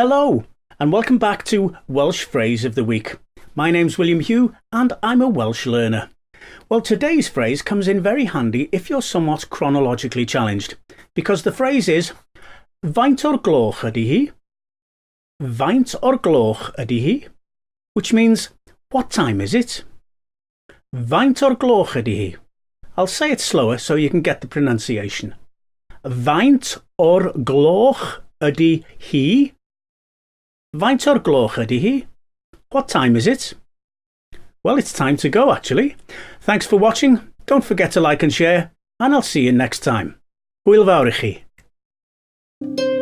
Hello, and welcome back to Welsh Phrase of the Week. My name's William Hugh, and I'm a Welsh learner. Well, today's phrase comes in very handy if you're somewhat chronologically challenged, because the phrase is Faint o'r gloch ydy hi? Faint o'r gloch ydy hi? Which means, what time is it? Faint o'r gloch ydy hi? I'll say it slower so you can get the pronunciation. Faint o'r gloch ydy hi? Faint o'r gloch ydy hi? What time is it? Well, it's time to go, actually. Thanks for watching. Don't forget to like and share, and I'll see you next time. Hwyl fawr i chi.